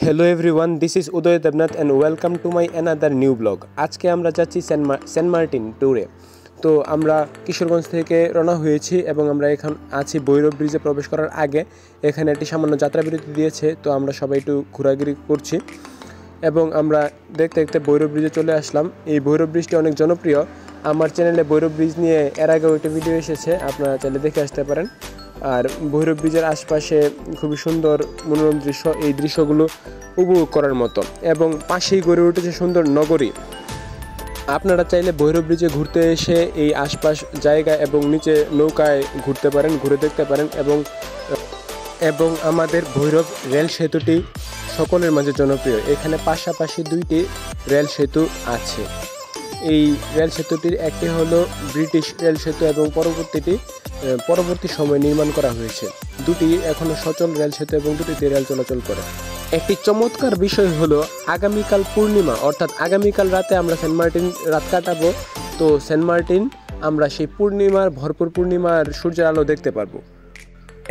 Hello everyone, this is Uday Devnath and welcome to my another new blog. আজকে আমরা যাচ্ছি Saint Martin ট্যুরে। তো আমরা কিশোরগঞ্জ থেকে রওনা হয়েছি এবং আমরা এখন আছি ভৈরব ব্রিজে প্রবেশ করার আগে। এখানে একটি সামান্য যাত্রা বিরতি দিয়েছে, তো আমরা সবাই একটু ঘোরাঘুরি করছি এবং আমরা দেখতে দেখতে ভৈরব ব্রিজে চলে আসলাম। এই ভৈরব ব্রিজটি অনেক জনপ্রিয়। আমার চ্যানেলে ভৈরব ব্রিজ নিয়ে এর আগেও একটা ভিডিও এসেছে, আপনারা চাইলে দেখে আসতে পারেন। আর ভৈরব ব্রিজের আশপাশে খুবই সুন্দর মনোরম দৃশ্য, এই দৃশ্যগুলো উপভোগ করার মতো এবং পাশেই গড়ে উঠেছে সুন্দর নগরী। আপনারা চাইলে ভৈরব ব্রিজে ঘুরতে এসে এই আশপাশ জায়গা এবং নিচে নৌকায় ঘুরতে পারেন, ঘুরে দেখতে পারেন এবং আমাদের ভৈরব রেল সেতুটি সকলের মাঝে জনপ্রিয়। এখানে পাশাপাশি দুইটি রেল সেতু আছে। এই রেল সেতুটির একটি হলো ব্রিটিশ রেল সেতু এবং পরবর্তী সময়ে নির্মাণ করা হয়েছে। দুটি এখনো সচল রেল সেতু এবং দুটিতে রেল চলাচল করে। একটি চমৎকার বিষয় হলো আগামীকাল পূর্ণিমা, অর্থাৎ আগামীকাল রাতে আমরা সেন্ট মার্টিন রাত কাটাবো। তো সেন্ট মার্টিন আমরা সেই ভরপুর পূর্ণিমার সূর্যের আলো দেখতে পারবো।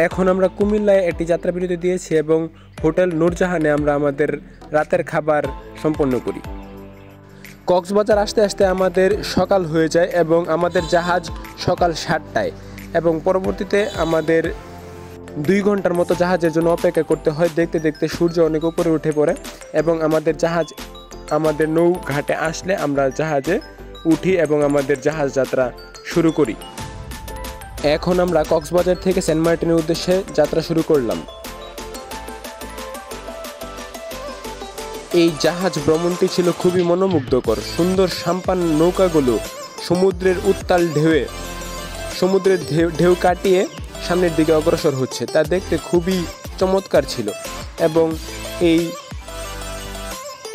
এখন আমরা কুমিল্লায় একটি যাত্রা বিরতি দিয়েছি এবং হোটেল নূরজাহানে আমরা আমাদের রাতের খাবার সম্পন্ন করি। কক্সবাজার আসতে আসতে আমাদের সকাল হয়ে যায় এবং আমাদের জাহাজ সকাল 7টায় এবং পরবর্তীতে আমাদের 2 ঘন্টার মতো জাহাজের জন্য অপেক্ষা করতে হয়। দেখতে দেখতে সূর্য অনেক উপরে উঠে পড়ে এবং আমাদের নৌ ঘাটে আসলে আমরা জাহাজে উঠি এবং আমাদের জাহাজ যাত্রা শুরু করি। এখন আমরা কক্সবাজার থেকে সেন্ট মার্টিনের উদ্দেশ্যে যাত্রা শুরু করলাম। এই ভ্রমণটি ছিল খুবই মনোমুগ্ধকর। সুন্দর সাম্পান নৌকাগুলো সমুদ্রের উত্তাল সমুদ্রের ঢেউ কাটিয়ে সামনের দিকে অগ্রসর হচ্ছে, তা দেখতে খুবই চমৎকার ছিল। এবং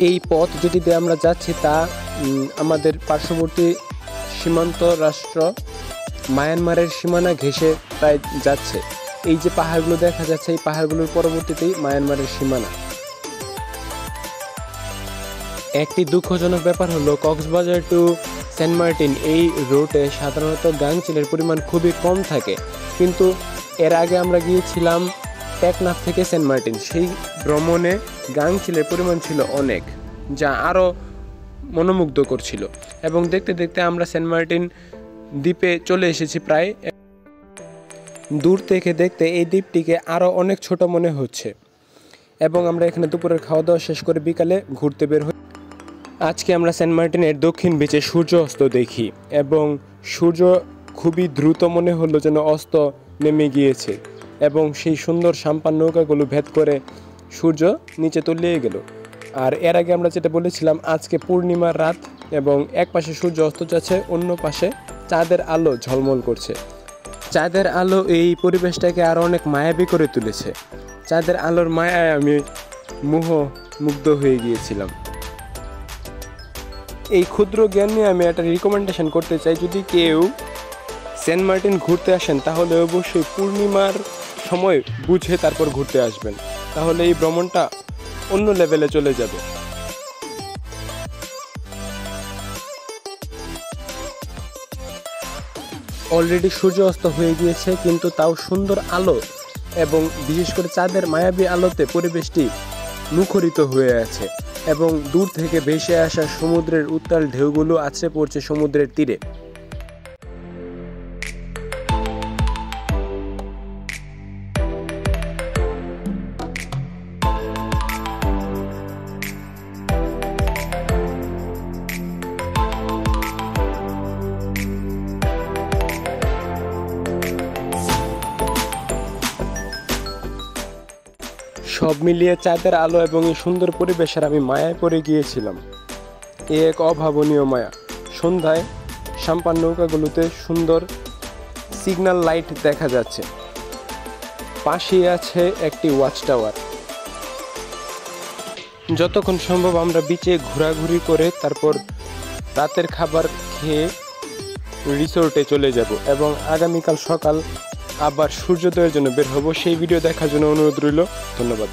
এই পথ যদি আমরা যাচ্ছি তা আমাদের পার্শ্ববর্তী সীমান্ত রাষ্ট্র মায়ানমারের সীমানা ঘেঁষে প্রায় যাচ্ছে। এই যে পাহাড়গুলো দেখা যাচ্ছে, এই পাহাড়গুলোর পরবর্তীতেই মায়ানমারের সীমানা। একটি দুঃখজনক ব্যাপার হলো কক্সবাজার টু সেন্ট মার্টিন এই রুটে সাধারণত গাংচিলের পরিমাণ খুবই কম থাকে, কিন্তু এর আগে আমরা গিয়েছিলাম টেকনাফ থেকে সেন্ট মার্টিন। সেই ভ্রমণে গাংচিলের পরিমাণ ছিল অনেক, যা আরও মনোমুগ্ধকর ছিল। এবং দেখতে দেখতে আমরা সেন্ট মার্টিন দ্বীপে চলে এসেছি প্রায়। দূর থেকে দেখতে এই দ্বীপটিকে আরও অনেক ছোট মনে হচ্ছে এবং আমরা এখানে দুপুরের খাওয়া দাওয়া শেষ করে বিকালে ঘুরতে বের হই। আজকে আমরা সেন্ট মার্টিনের দক্ষিণ বিচে সূর্য অস্ত দেখি এবং সূর্য খুবই দ্রুত মনে হলো যেন অস্ত নেমে গিয়েছে এবং সেই সুন্দর সাম্পান নৌকাগুলো ভেদ করে সূর্য নিচে তলিয়ে গেল। আর এর আগে আমরা যেটা বলেছিলাম, আজকে পূর্ণিমার রাত এবং এক পাশে সূর্য অস্ত যাচ্ছে, অন্য পাশে চাঁদের আলো ঝলমল করছে। চাঁদের আলো এই পরিবেশটাকে আরও অনেক মায়াবী করে তুলেছে। চাঁদের আলোর মায়ায় আমি মুগ্ধ হয়ে গিয়েছিলাম। এই ক্ষুদ্র জ্ঞান নিয়ে আমি একটা রিকমেন্ডেশন করতে চাই, যদি কেউ সেন্ট মার্টিন ঘুরতে আসেন তাহলে অবশ্যই পূর্ণিমার সময় বুঝে তারপর ঘুরতে আসবেন, তাহলে এই ভ্রমণটা অন্য লেভেলে চলে যাবে। অলরেডি সূর্য অস্ত হয়ে গিয়েছে, কিন্তু তাও সুন্দর আলো এবং বিশেষ করে চাঁদের মায়াবী আলোতে পরিবেশটি মুখরিত হয়ে আছে এবং দূর থেকে ভেসে আসা সমুদ্রের উত্তাল ঢেউগুলো আছড়ে পড়ছে সমুদ্রের তীরে। সব মিলিয়ে চাঁদের আলো এবং এই সুন্দর পরিবেশের আমি মায়ায় পড়ে গিয়েছিলাম। এক অভাবনীয় মায়া। সন্ধ্যায় সাম্পান নৌকাগুলোতে সুন্দর সিগন্যাল লাইট দেখা যাচ্ছে। পাশেই আছে একটি ওয়াচ টাওয়ার। যতক্ষণ সম্ভব আমরা বিচে ঘোরাঘুরি করে তারপর রাতের খাবার খেয়ে রিসোর্টে চলে যাব এবং আগামীকাল সকাল আবার সূর্যোদয়ের জন্য বের হব। সেই ভিডিও দেখার জন্য অনুরোধ রইল। ধন্যবাদ।